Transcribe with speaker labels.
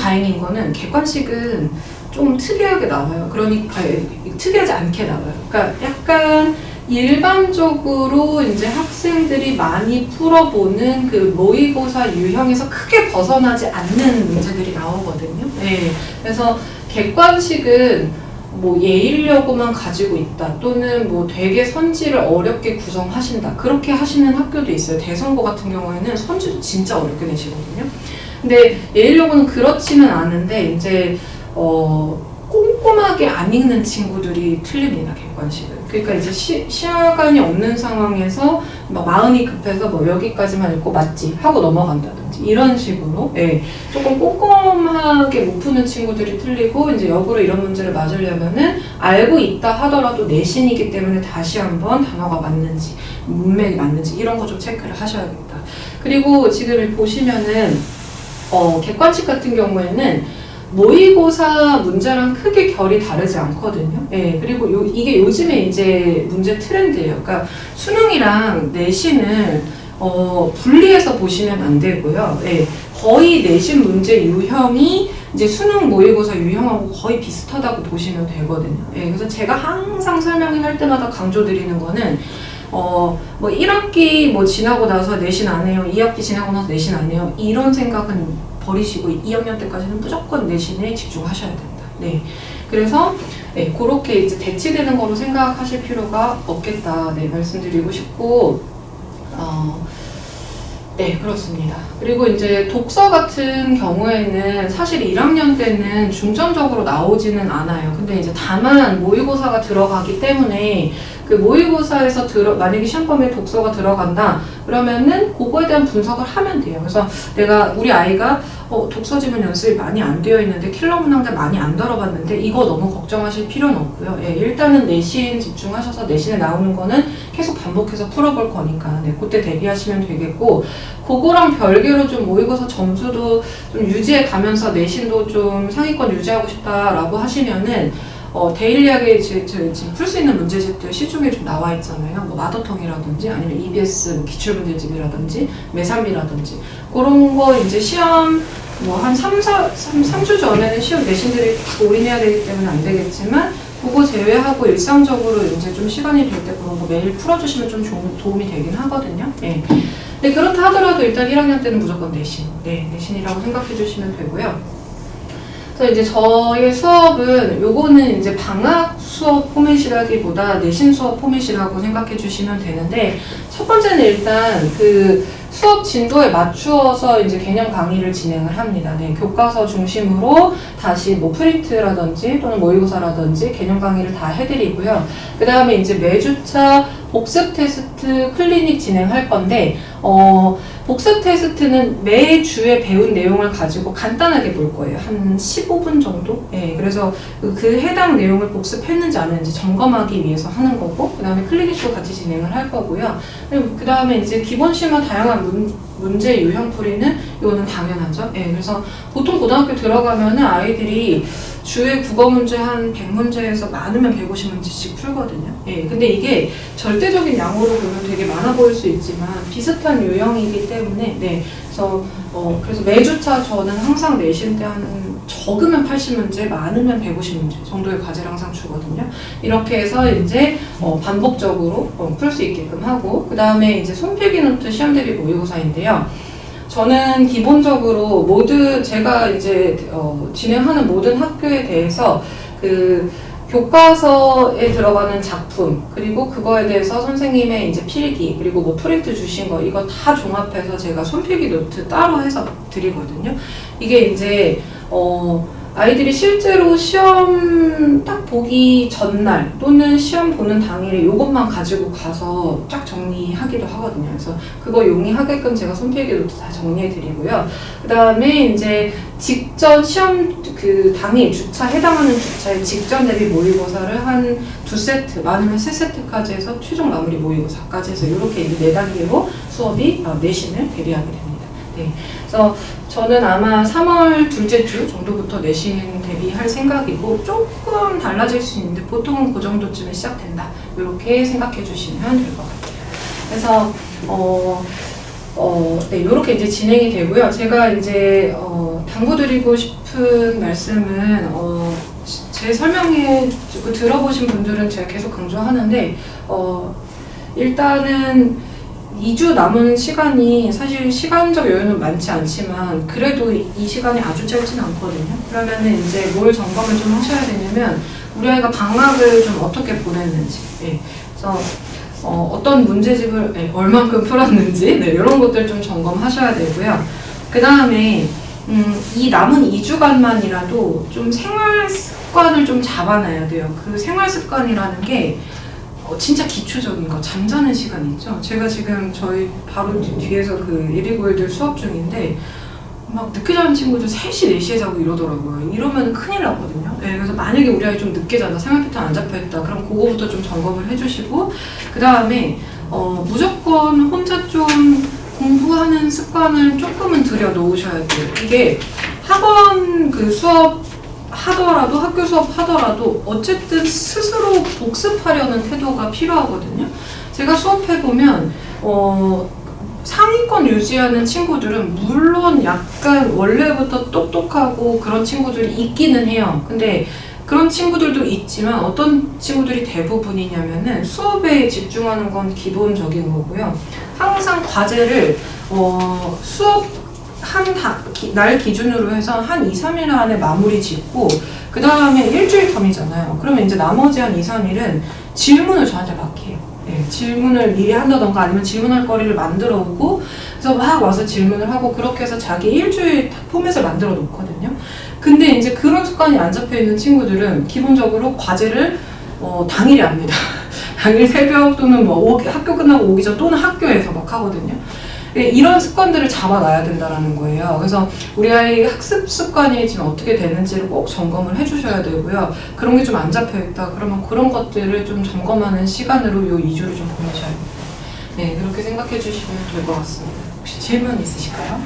Speaker 1: 다행인 거는 객관식은 좀 특이하게 나와요. 그러니까 특이하지 않게 나와요. 그러니까 약간 일반적으로 이제 학생들이 많이 풀어보는 그 모의고사 유형에서 크게 벗어나지 않는 문제들이 나오거든요. 네. 그래서 객관식은 뭐 예일여고만 가지고 있다 또는 뭐 되게 선지를 어렵게 구성하신다 그렇게 하시는 학교도 있어요. 대선고 같은 경우에는 선지도 진짜 어렵게 내시거든요. 근데 예일여고는 그렇지는 않은데 이제 꼼꼼하게 안 읽는 친구들이 틀립니다. 객관식은. 그러니까 이제 시간이 없는 상황에서 막 마음이 급해서 뭐 여기까지만 읽고 맞지 하고 넘어간다든지 이런 식으로 조금 꼼꼼하게 못 푸는 친구들이 틀리고 이제 역으로 이런 문제를 맞으려면은 알고 있다 하더라도 내신이기 때문에 다시 한번 단어가 맞는지 문맥이 맞는지 이런 거 좀 체크를 하셔야겠다. 그리고 지금 보시면은 객관식 같은 경우에는 모의고사 문제랑 크게 결이 다르지 않거든요. 그리고 이게 요즘에 이제 문제 트렌드예요. 그러니까 수능이랑 내신을 분리해서 보시면 안 되고요. 거의 내신 문제 유형이 이제 수능 모의고사 유형하고 거의 비슷하다고 보시면 되거든요. 그래서 제가 항상 설명할 때마다 강조드리는 거는 뭐 1학기 뭐 지나고 나서 내신 안 해요. 2학기 지나고 나서 내신 안 해요. 이런 생각은 버리시고 2학년 때까지는 무조건 내신에 집중하셔야 된다. 네. 그래서 그렇게 이제 대치되는 거로 생각하실 필요가 없겠다. 네, 말씀드리고 싶고 네, 그렇습니다. 그리고 이제 독서 같은 경우에는 사실 1학년 때는 중점적으로 나오지는 않아요. 근데 이제 다만 모의고사가 들어가기 때문에 그 모의고사에서 만약에 시험범위에 독서가 들어간다 그러면은 그거에 대한 분석을 하면 돼요. 그래서 우리 아이가 독서지문 연습이 많이 안 되어 있는데 킬러 문항들 많이 안 들어봤는데 이거 너무 걱정하실 필요는 없고요. 일단은 내신 집중하셔서 내신에 나오는 거는 계속 반복해서 풀어볼 거니까 그때 대비하시면 되겠고 그거랑 별개로 좀 모의고사 점수도 좀 유지해 가면서 내신도 좀 상위권 유지하고 싶다라고 하시면은 데일리하게 지금 풀 수 있는 문제집들 시중에 좀 나와 있잖아요. 뭐 마더텅이라든지 아니면 EBS 기출문제집이라든지 매삼이라든지 그런 거 이제 시험 뭐 한 3주 전에는 시험 내신들이 올인해야 되기 때문에 안 되겠지만 그거 제외하고 일상적으로 이제 좀 시간이 될 때 그런 거 매일 풀어주시면 좀 도움이 되긴 하거든요. 근데 그렇다 하더라도 일단 1학년 때는 무조건 내신. 내신이라고 생각해 주시면 되고요. 그래서 이제 저의 수업은 요거는 이제 방학 수업 포맷이라기보다 내신 수업 포맷이라고 생각해 주시면 되는데 첫 번째는 일단 그 수업 진도에 맞추어서 이제 개념 강의를 진행을 합니다. 교과서 중심으로 다시 뭐 프린트라든지 또는 모의고사라든지 개념 강의를 다 해드리고요. 그 다음에 이제 매주차 복습 테스트 클리닉 진행할 건데 복습 테스트는 매주에 배운 내용을 가지고 간단하게 볼 거예요. 한 15분 정도? 그래서 그 해당 내용을 복습했는지 안 했는지 점검하기 위해서 하는 거고 그 다음에 클리닉도 같이 진행을 할 거고요. 그 다음에 이제 기본 시험 다양한 문제 유형 풀이는 이거는 당연하죠. 그래서 보통 고등학교 들어가면은 아이들이 주에 국어 문제 한 100문제에서 많으면 150문제씩 풀거든요. 근데 이게 절대적인 양으로 보면 되게 많아 보일 수 있지만 비슷한 유형이기 때문에 그래서 매주차 저는 항상 내신 때 한 적으면 80문제, 많으면 150문제 정도의 과제를 항상 주거든요. 이렇게 해서 이제 반복적으로 풀 수 있게끔 하고 그 다음에 이제 손필기 노트 시험 대비 모의고사인데요. 저는 기본적으로 제가 이제 진행하는 모든 학교에 대해서 그 교과서에 들어가는 작품 그리고 그거에 대해서 선생님의 이제 필기 그리고 뭐 프린트 주신 거 이거 다 종합해서 제가 손필기 노트 따로 해서 드리거든요. 이게 이제 아이들이 실제로 시험 딱 보기 전날 또는 시험 보는 당일에 이것만 가지고 가서 쫙 정리하기도 하거든요. 그래서 그거 용이하게끔 제가 손필기 노트 다 정리해 드리고요. 그 다음에 이제 직전 시험 그 당일 해당하는 주차에 직전 대비 모의고사를 한 2세트, 많으면 3세트까지 해서 최종 마무리 모의고사까지 해서 이렇게 이제 4단계로 수업이 내신을 대비하게 됩니다. 그래서 저는 아마 3월 둘째 주 정도부터 내신 대비할 생각이고 조금 달라질 수 있는데 보통은 그 정도쯤에 시작된다. 이렇게 생각해 주시면 될 것 같아요. 그래서 네, 이렇게 이제 진행이 되고요. 제가 이제 당부드리고 싶은 말씀은 제 설명해 들어보신 분들은 제가 계속 강조하는데 일단은 2주 남은 시간이 사실 시간적 여유는 많지 않지만 그래도 이 시간이 아주 짧진 않거든요. 그러면은 이제 뭘 점검을 좀 하셔야 되냐면 우리 아이가 방학을 좀 어떻게 보냈는지, 예. 그래서 어떤 문제집을 얼만큼 풀었는지, 네, 이런 것들 좀 점검하셔야 되고요. 그 다음에 이 남은 2주간만이라도 좀 생활 습관을 좀 잡아놔야 돼요. 그 생활 습관이라는 게 진짜 기초적인 거, 잠자는 시간 있죠? 제가 지금 저희 바로 뒤에서 그 129일들 수업 중인데 막 늦게 자는 친구들 3시, 4시에 자고 이러더라고요. 이러면 큰일 나거든요. 네, 그래서 만약에 우리 아이 좀 늦게 잔다, 생활 패턴 안 잡혀있다, 그럼 그거부터 좀 점검을 해주시고 그 다음에 무조건 혼자 좀 공부하는 습관을 조금은 들여놓으셔야 돼요. 이게 학원 그 수업 하더라도, 학교 수업 하더라도 어쨌든 스스로 복습하려는 태도가 필요하거든요. 제가 수업해보면 상위권 유지하는 친구들은 물론 약간 원래부터 똑똑하고 그런 친구들이 있기는 해요. 근데 그런 친구들도 있지만 어떤 친구들이 대부분이냐면은 수업에 집중하는 건 기본적인 거고요. 항상 과제를 수업 날 기준으로 해서 한 2, 3일 안에 마무리 짓고 그 다음에 일주일 텀이잖아요. 그러면 이제 나머지 한 2, 3일은 질문을 저한테 맡겨요. 네, 질문을 미리 한다던가 아니면 질문할 거리를 만들어 오고 그래서 막 와서 질문을 하고 그렇게 해서 자기 일주일 포맷을 만들어 놓거든요. 근데 이제 그런 습관이 안 잡혀 있는 친구들은 기본적으로 과제를 당일에 합니다. 당일 새벽 또는 뭐 학교 끝나고 오기 전 또는 학교에서 막 하거든요. 이런 습관들을 잡아놔야 된다는 거예요. 그래서 우리 아이 학습 습관이 지금 어떻게 되는지를 꼭 점검을 해주셔야 되고요. 그런 게 좀 안 잡혀있다 그러면 그런 것들을 좀 점검하는 시간으로 이 2주를 좀 보내셔야 됩니다. 네, 그렇게 생각해 주시면 될 것 같습니다. 혹시 질문 있으실까요?